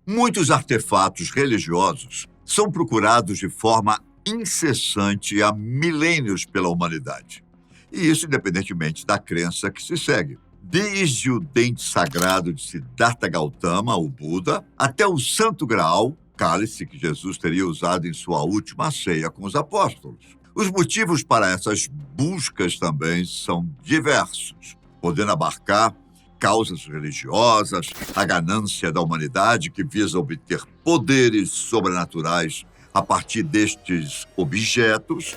Muitos artefatos religiosos são procurados de forma incessante há milênios pela humanidade. E isso independentemente da crença que se segue. Desde o dente sagrado de Siddhartha Gautama, o Buda, até o Santo Graal, cálice que Jesus teria usado em sua última ceia com os apóstolos. Os motivos para essas buscas também são diversos, podendo abarcar causas religiosas, a ganância da humanidade que visa obter poderes sobrenaturais a partir destes objetos,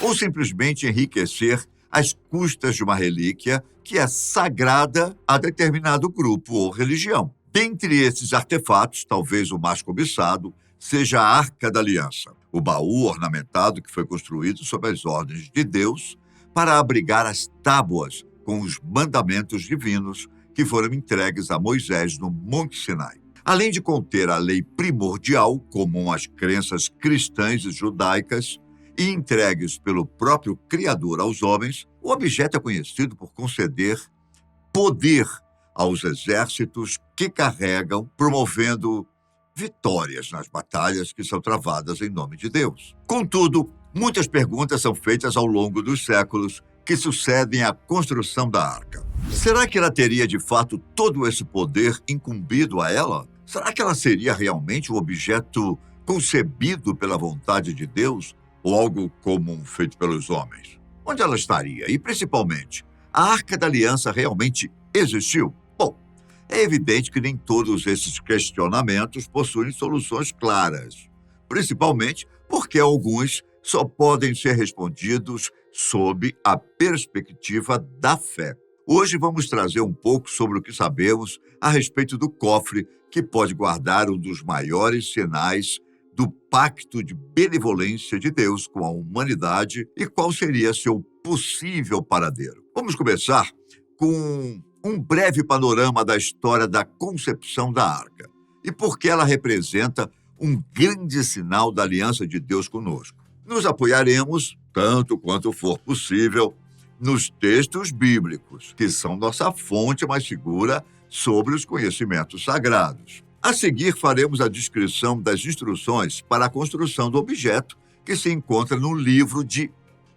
ou simplesmente enriquecer às custas de uma relíquia que é sagrada a determinado grupo ou religião. Dentre esses artefatos, talvez o mais cobiçado seja a Arca da Aliança, o baú ornamentado que foi construído sob as ordens de Deus para abrigar as tábuas com os mandamentos divinos que foram entregues a Moisés no Monte Sinai. Além de conter a lei primordial, comum às crenças cristãs e judaicas, e entregues pelo próprio Criador aos homens, o objeto é conhecido por conceder poder aos exércitos que carregam, promovendo vitórias nas batalhas que são travadas em nome de Deus. Contudo, muitas perguntas são feitas ao longo dos séculos que sucedem à construção da arca. Será que ela teria, de fato, todo esse poder incumbido a ela? Será que ela seria realmente um objeto concebido pela vontade de Deus ou algo comum feito pelos homens? Onde ela estaria? E, principalmente, a Arca da Aliança realmente existiu? Bom, é evidente que nem todos esses questionamentos possuem soluções claras, principalmente porque alguns só podem ser respondidos sob a perspectiva da fé. Hoje vamos trazer um pouco sobre o que sabemos a respeito do cofre que pode guardar um dos maiores sinais do pacto de benevolência de Deus com a humanidade e qual seria seu possível paradeiro. Vamos começar com um breve panorama da história da concepção da arca e por que ela representa um grande sinal da aliança de Deus conosco. Nos apoiaremos, tanto quanto for possível, nos textos bíblicos, que são nossa fonte mais segura sobre os conhecimentos sagrados. A seguir, faremos a descrição das instruções para a construção do objeto, que se encontra no livro de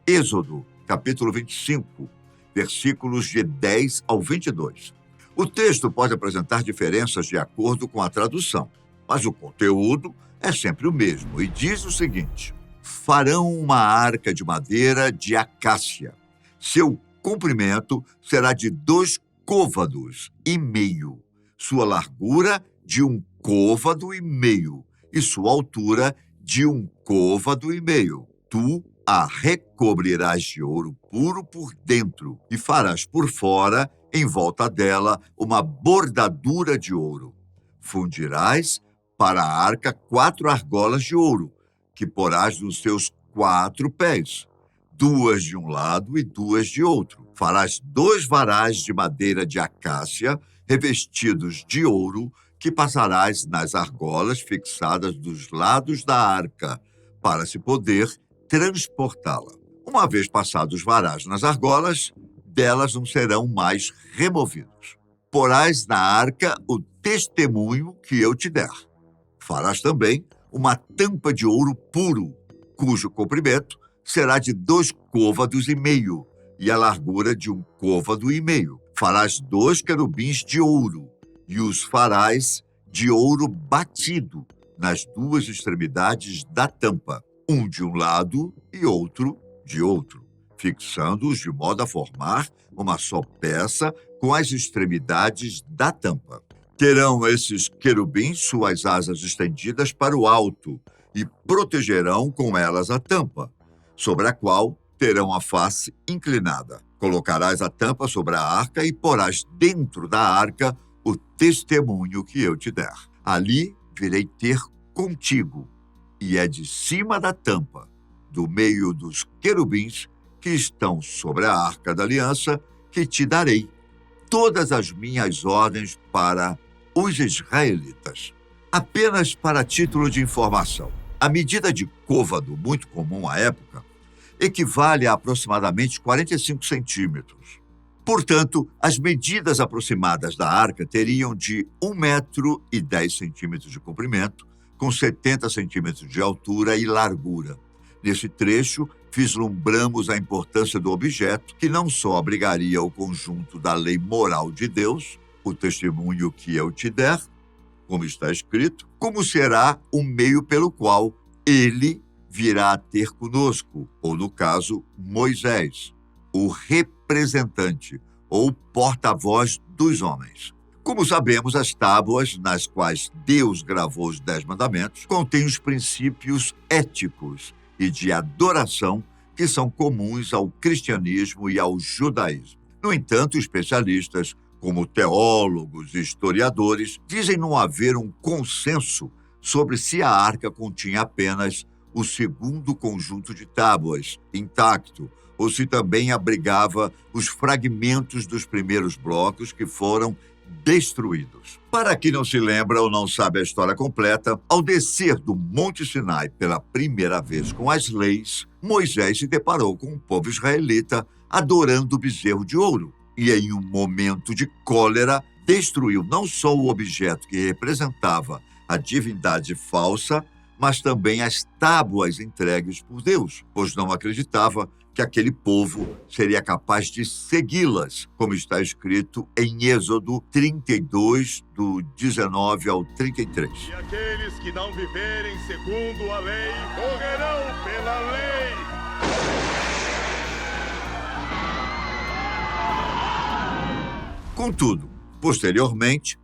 Êxodo, capítulo 25, versículos de 10 ao 22. O texto pode apresentar diferenças de acordo com a tradução, mas o conteúdo é sempre o mesmo e diz o seguinte: farão uma arca de madeira de acácia. Seu comprimento será de 2,5 côvados, sua largura de 1,5 côvado e sua altura de 1,5 côvado. Tu a recobrirás de ouro puro por dentro e farás por fora, em volta dela, uma bordadura de ouro. Fundirás para a arca 4 argolas de ouro, que porás nos seus 4 pés, 2 de um lado e 2 de outro. Farás 2 varais de madeira de acácia, revestidos de ouro, que passarás nas argolas fixadas dos lados da arca, para se poder transportá-la. Uma vez passados os varais nas argolas, delas não serão mais removidos. Porás na arca o testemunho que eu te der. Farás também uma tampa de ouro puro, cujo comprimento será de 2,5 côvados e a largura de 1,5 côvado. Farás 2 querubins de ouro e os farás de ouro batido nas 2 extremidades da tampa, um de um lado e outro de outro, fixando-os de modo a formar uma só peça com as extremidades da tampa. Terão esses querubins suas asas estendidas para o alto e protegerão com elas a tampa, sobre a qual terão a face inclinada. Colocarás a tampa sobre a arca e porás dentro da arca o testemunho que eu te der. Ali virei ter contigo, e é de cima da tampa, do meio dos querubins que estão sobre a arca da aliança, que te darei todas as minhas ordens para os israelitas. Apenas para título de informação, a medida de côvado, muito comum à época, equivale a aproximadamente 45 centímetros. Portanto, as medidas aproximadas da arca teriam de 1,10 m de comprimento, com 70 centímetros de altura e largura. Nesse trecho, vislumbramos a importância do objeto, que não só abrigaria o conjunto da lei moral de Deus, o testemunho que eu te der, como está escrito, como será o meio pelo qual ele virá a ter conosco, ou no caso, Moisés, o representante ou porta-voz dos homens. Como sabemos, as tábuas nas quais Deus gravou os 10 mandamentos contêm os princípios éticos e de adoração que são comuns ao cristianismo e ao judaísmo. No entanto, especialistas, como teólogos e historiadores, dizem não haver um consenso sobre se a arca continha apenas o segundo conjunto de tábuas, intacto, ou se também abrigava os fragmentos dos primeiros blocos que foram destruídos. Para quem não se lembra ou não sabe a história completa, ao descer do Monte Sinai pela primeira vez com as leis, Moisés se deparou com o povo israelita adorando o bezerro de ouro. E em um momento de cólera, destruiu não só o objeto que representava a divindade falsa, mas também as tábuas entregues por Deus, pois não acreditava que aquele povo seria capaz de segui-las, como está escrito em Êxodo 32, do 19 ao 33. E aqueles que não viverem segundo a lei, morrerão pela lei. Contudo, posteriormente,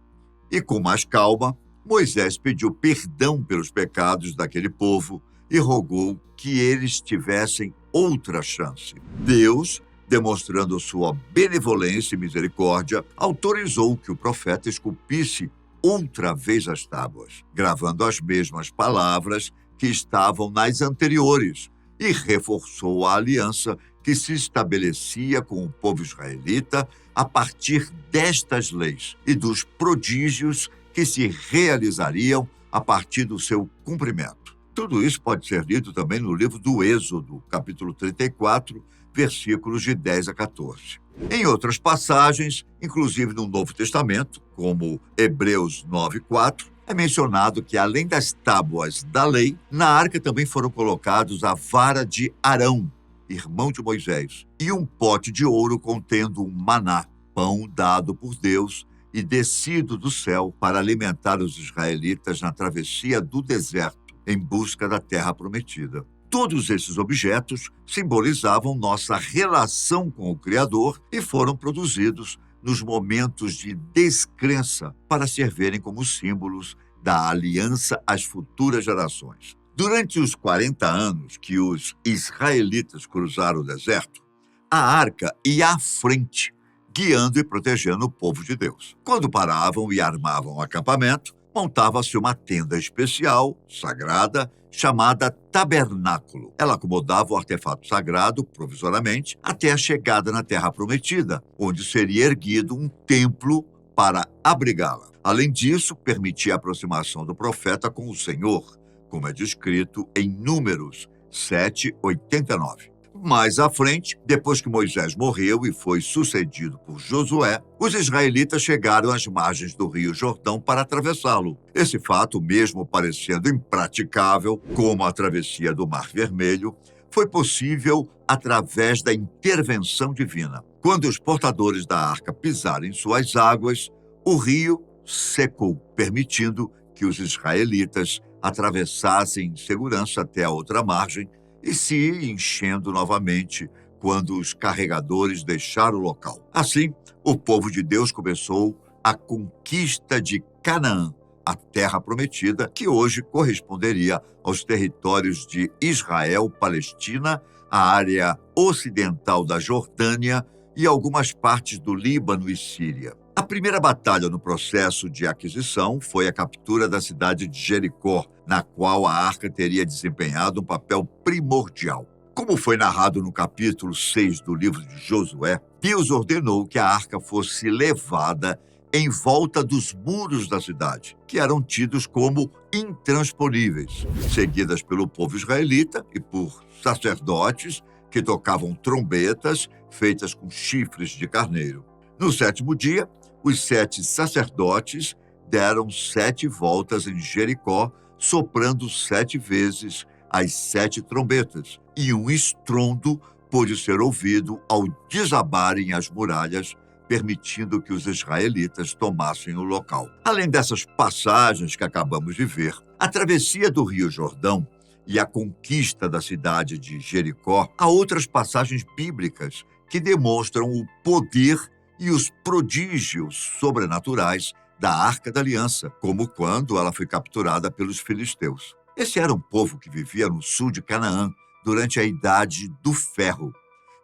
e com mais calma, Moisés pediu perdão pelos pecados daquele povo e rogou que eles tivessem outra chance. Deus, demonstrando sua benevolência e misericórdia, autorizou que o profeta esculpisse outra vez as tábuas, gravando as mesmas palavras que estavam nas anteriores, e reforçou a aliança que se estabelecia com o povo israelita a partir destas leis e dos prodígios que se realizariam a partir do seu cumprimento. Tudo isso pode ser lido também no livro do Êxodo, capítulo 34, versículos de 10 a 14. Em outras passagens, inclusive no Novo Testamento, como Hebreus 9:4, é mencionado que, além das tábuas da lei, na arca também foram colocados a vara de Arão, irmão de Moisés, e um pote de ouro contendo um maná, pão dado por Deus e descido do céu para alimentar os israelitas na travessia do deserto, em busca da terra prometida. Todos esses objetos simbolizavam nossa relação com o Criador e foram produzidos nos momentos de descrença para servirem como símbolos da aliança às futuras gerações. Durante os 40 anos que os israelitas cruzaram o deserto, a arca ia à frente, guiando e protegendo o povo de Deus. Quando paravam e armavam o acampamento, montava-se uma tenda especial, sagrada, chamada tabernáculo. Ela acomodava o artefato sagrado, provisoriamente, até a chegada na Terra Prometida, onde seria erguido um templo para abrigá-la. Além disso, permitia a aproximação do profeta com o Senhor, como é descrito em Números 7:89. Mais à frente, depois que Moisés morreu e foi sucedido por Josué, os israelitas chegaram às margens do Rio Jordão para atravessá-lo. Esse fato, mesmo parecendo impraticável, como a travessia do Mar Vermelho, foi possível através da intervenção divina. Quando os portadores da arca pisaram em suas águas, o rio secou, permitindo que os israelitas atravessassem em segurança até a outra margem, e se enchendo novamente quando os carregadores deixaram o local. Assim, o povo de Deus começou a conquista de Canaã, a terra prometida, que hoje corresponderia aos territórios de Israel, Palestina, a área ocidental da Jordânia e algumas partes do Líbano e Síria. A primeira batalha no processo de aquisição foi a captura da cidade de Jericó, na qual a arca teria desempenhado um papel primordial. Como foi narrado no capítulo 6 do livro de Josué, Deus ordenou que a arca fosse levada em volta dos muros da cidade, que eram tidos como intransponíveis, seguidas pelo povo israelita e por sacerdotes que tocavam trombetas feitas com chifres de carneiro. No 7º dia, os 7 sacerdotes deram 7 voltas em Jericó, soprando 7 vezes as 7 trombetas, e um estrondo pôde ser ouvido ao desabarem as muralhas, permitindo que os israelitas tomassem o local. Além dessas passagens que acabamos de ver, a travessia do Rio Jordão e a conquista da cidade de Jericó, há outras passagens bíblicas que demonstram o poder e os prodígios sobrenaturais da Arca da Aliança, como quando ela foi capturada pelos filisteus. Esse era um povo que vivia no sul de Canaã durante a Idade do Ferro.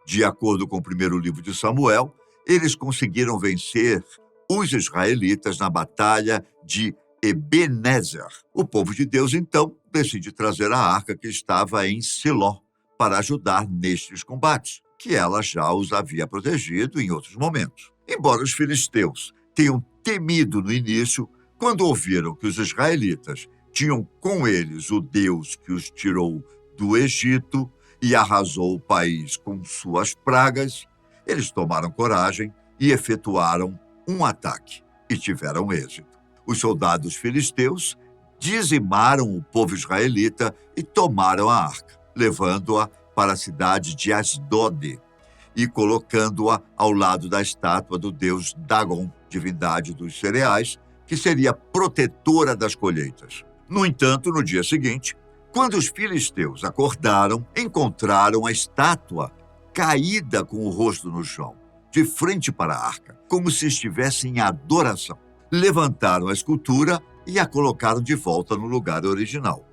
De acordo com o primeiro livro de Samuel, eles conseguiram vencer os israelitas na batalha de Ebenezer. O povo de Deus, então, decide trazer a arca que estava em Siló para ajudar nestes combates, que ela já os havia protegido em outros momentos. Embora os filisteus tenham temido no início, quando ouviram que os israelitas tinham com eles o Deus que os tirou do Egito e arrasou o país com suas pragas, eles tomaram coragem e efetuaram um ataque e tiveram êxito. Os soldados filisteus dizimaram o povo israelita e tomaram a arca, levando-a para a cidade de Asdod e colocando-a ao lado da estátua do deus Dagon, divindade dos cereais, que seria protetora das colheitas. No entanto, no dia seguinte, quando os filisteus acordaram, encontraram a estátua caída com o rosto no chão, de frente para a arca, como se estivesse em adoração. Levantaram a escultura e a colocaram de volta no lugar original.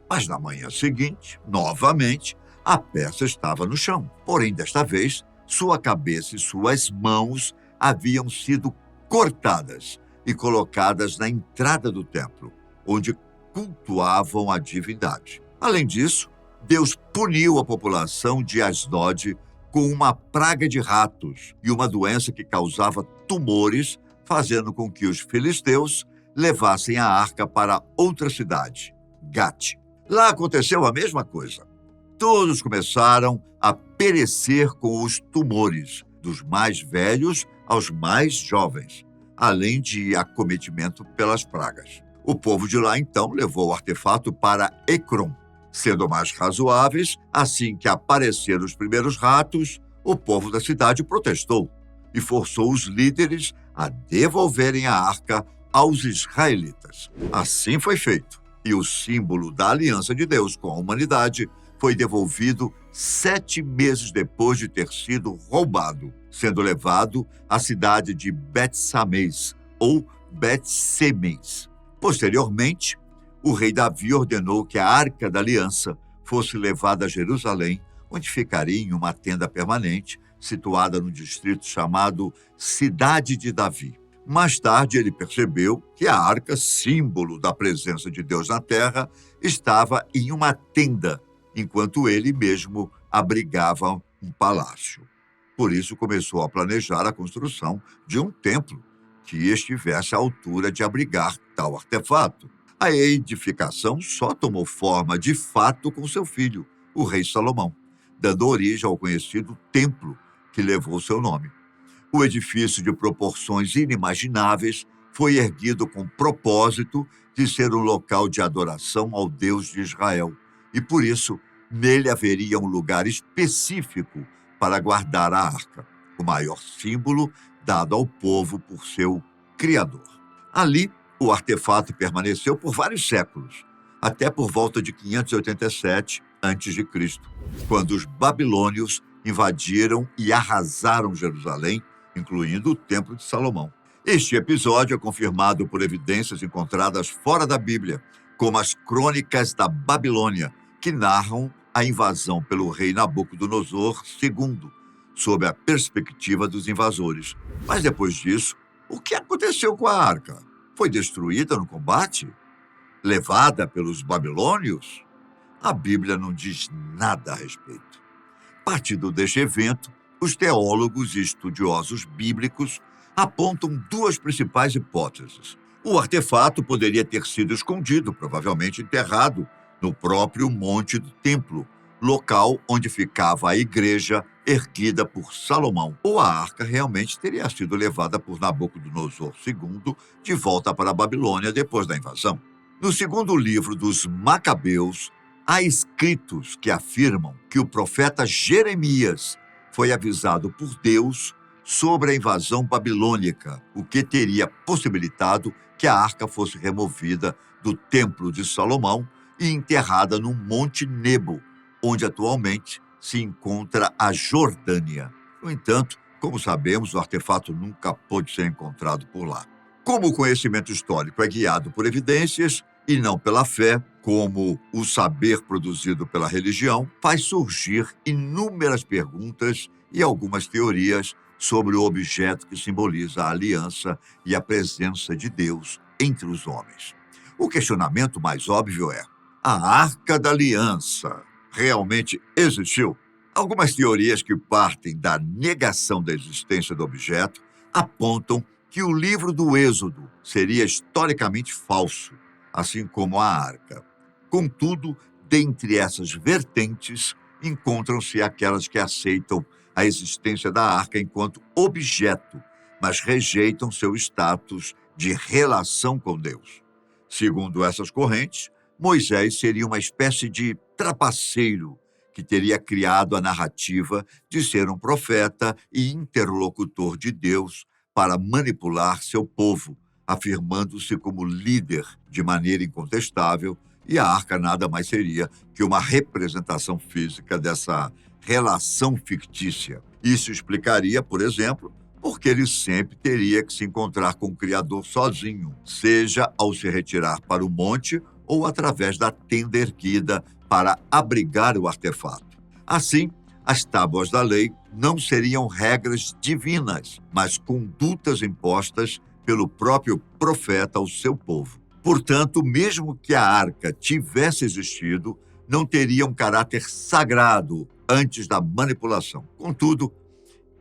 Mas na manhã seguinte, novamente, a peça estava no chão. Porém, desta vez, sua cabeça e suas mãos haviam sido cortadas e colocadas na entrada do templo, onde cultuavam a divindade. Além disso, Deus puniu a população de Asdod com uma praga de ratos e uma doença que causava tumores, fazendo com que os filisteus levassem a arca para outra cidade, Gate. Lá aconteceu a mesma coisa. Todos começaram a perecer com os tumores, dos mais velhos aos mais jovens, além de acometimento pelas pragas. O povo de lá, então, levou o artefato para Ecrom. Sendo mais razoáveis, assim que apareceram os primeiros ratos, o povo da cidade protestou e forçou os líderes a devolverem a arca aos israelitas. Assim foi feito, e o símbolo da aliança de Deus com a humanidade foi devolvido 7 meses depois de ter sido roubado, sendo levado à cidade de Bet-Sames ou Bet-Semes. Posteriormente, o rei Davi ordenou que a Arca da Aliança fosse levada a Jerusalém, onde ficaria em uma tenda permanente, situada no distrito chamado Cidade de Davi. Mais tarde, ele percebeu que a arca, símbolo da presença de Deus na terra, estava em uma tenda, enquanto ele mesmo abrigava um palácio. Por isso, começou a planejar a construção de um templo que estivesse à altura de abrigar tal artefato. A edificação só tomou forma de fato com seu filho, o rei Salomão, dando origem ao conhecido templo que levou seu nome. O edifício de proporções inimagináveis foi erguido com o propósito de ser um local de adoração ao Deus de Israel, e por isso nele haveria um lugar específico para guardar a arca, o maior símbolo dado ao povo por seu Criador. Ali, o artefato permaneceu por vários séculos, até por volta de 587 a.C., quando os babilônios invadiram e arrasaram Jerusalém, incluindo o Templo de Salomão. Este episódio é confirmado por evidências encontradas fora da Bíblia, como as Crônicas da Babilônia, que narram a invasão pelo rei Nabucodonosor II, sob a perspectiva dos invasores. Mas depois disso, o que aconteceu com a arca? Foi destruída no combate? Levada pelos babilônios? A Bíblia não diz nada a respeito. Partindo deste evento, os teólogos e estudiosos bíblicos apontam 2 principais hipóteses. O artefato poderia ter sido escondido, provavelmente enterrado, no próprio monte do templo, local onde ficava a igreja erguida por Salomão. Ou a arca realmente teria sido levada por Nabucodonosor II de volta para a Babilônia depois da invasão. No segundo livro dos Macabeus, há escritos que afirmam que o profeta Jeremias foi avisado por Deus sobre a invasão babilônica, o que teria possibilitado que a arca fosse removida do Templo de Salomão e enterrada no Monte Nebo, onde atualmente se encontra a Jordânia. No entanto, como sabemos, o artefato nunca pôde ser encontrado por lá. Como o conhecimento histórico é guiado por evidências e não pela fé, como o saber produzido pela religião, faz surgir inúmeras perguntas e algumas teorias sobre o objeto que simboliza a aliança e a presença de Deus entre os homens. O questionamento mais óbvio é: a Arca da Aliança realmente existiu? Algumas teorias que partem da negação da existência do objeto apontam que o livro do Êxodo seria historicamente falso, assim como a arca. Contudo, dentre essas vertentes, encontram-se aquelas que aceitam a existência da arca enquanto objeto, mas rejeitam seu status de relação com Deus. Segundo essas correntes, Moisés seria uma espécie de trapaceiro que teria criado a narrativa de ser um profeta e interlocutor de Deus para manipular seu povo, afirmando-se como líder de maneira incontestável, e a arca nada mais seria que uma representação física dessa relação fictícia. Isso explicaria, por exemplo, porque ele sempre teria que se encontrar com o Criador sozinho, seja ao se retirar para o monte ou através da tenda erguida para abrigar o artefato. Assim, as tábuas da lei não seriam regras divinas, mas condutas impostas pelo próprio profeta ao seu povo. Portanto, mesmo que a arca tivesse existido, não teria um caráter sagrado antes da manipulação. Contudo,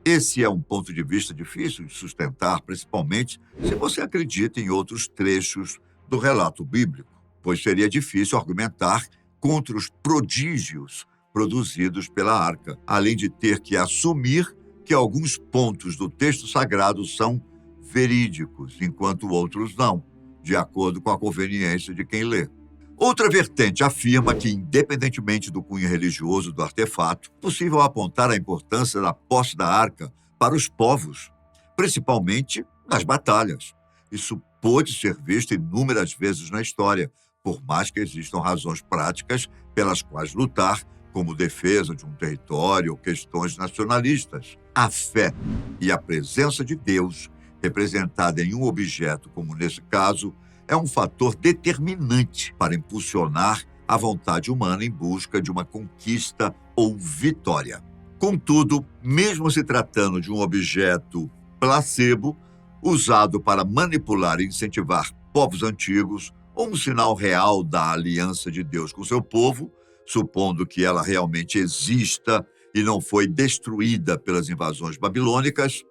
esse é um ponto de vista difícil de sustentar, principalmente se você acredita em outros trechos do relato bíblico, pois seria difícil argumentar contra os prodígios produzidos pela arca, além de ter que assumir que alguns pontos do texto sagrado são verídicos, enquanto outros não, de acordo com a conveniência de quem lê. Outra vertente afirma que, independentemente do cunho religioso do artefato, é possível apontar a importância da posse da arca para os povos, principalmente nas batalhas. Isso pôde ser visto inúmeras vezes na história, por mais que existam razões práticas pelas quais lutar, como defesa de um território ou questões nacionalistas. A fé e a presença de Deus, representada em um objeto como nesse caso, é um fator determinante para impulsionar a vontade humana em busca de uma conquista ou vitória. Contudo, mesmo se tratando de um objeto placebo, usado para manipular e incentivar povos antigos, ou um sinal real da aliança de Deus com seu povo, supondo que ela realmente exista e não foi destruída pelas invasões babilônicas,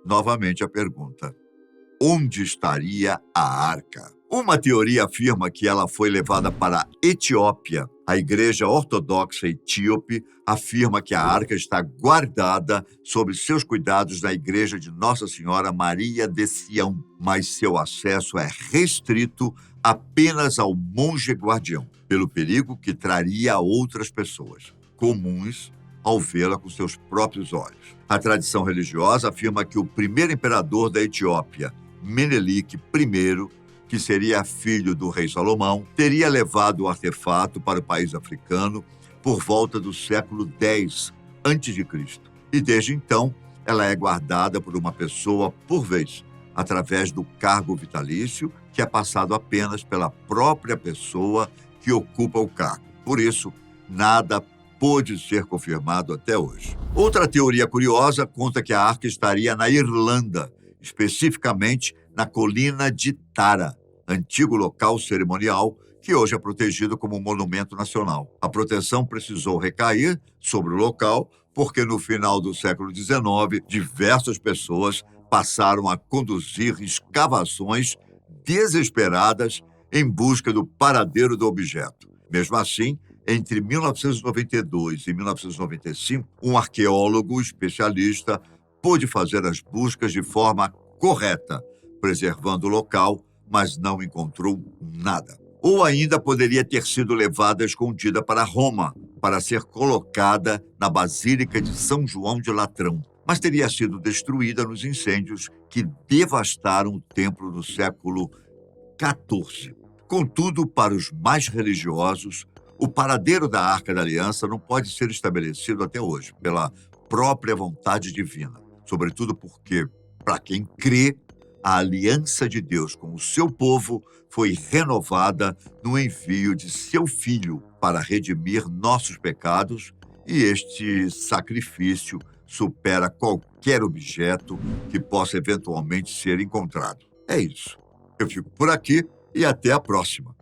novamente a pergunta: onde estaria a arca? Uma teoria afirma que ela foi levada para a Etiópia. A Igreja Ortodoxa Etíope afirma que a arca está guardada sob seus cuidados na Igreja de Nossa Senhora Maria de Sião, mas seu acesso é restrito apenas ao monge guardião, pelo perigo que traria a outras pessoas comuns ao vê-la com seus próprios olhos. A tradição religiosa afirma que o primeiro imperador da Etiópia, Menelik I, que seria filho do rei Salomão, teria levado o artefato para o país africano por volta do século X a.C. E desde então, ela é guardada por uma pessoa por vez, através do cargo vitalício, que é passado apenas pela própria pessoa que ocupa o cargo. Por isso, nada pôde ser confirmado até hoje. Outra teoria curiosa conta que a arca estaria na Irlanda, especificamente na colina de Tara, antigo local cerimonial que hoje é protegido como um monumento nacional. A proteção precisou recair sobre o local porque no final do século XIX, diversas pessoas passaram a conduzir escavações desesperadas em busca do paradeiro do objeto. Mesmo assim, Entre 1992 e 1995, um arqueólogo especialista pôde fazer as buscas de forma correta, preservando o local, mas não encontrou nada. Ou ainda poderia ter sido levada escondida para Roma, para ser colocada na Basílica de São João de Latrão, mas teria sido destruída nos incêndios que devastaram o templo no século XIV. Contudo, para os mais religiosos, o paradeiro da Arca da Aliança não pode ser estabelecido até hoje, pela própria vontade divina. Sobretudo porque, para quem crê, a aliança de Deus com o seu povo foi renovada no envio de seu Filho para redimir nossos pecados, e este sacrifício supera qualquer objeto que possa eventualmente ser encontrado. É isso. Eu fico por aqui e até a próxima.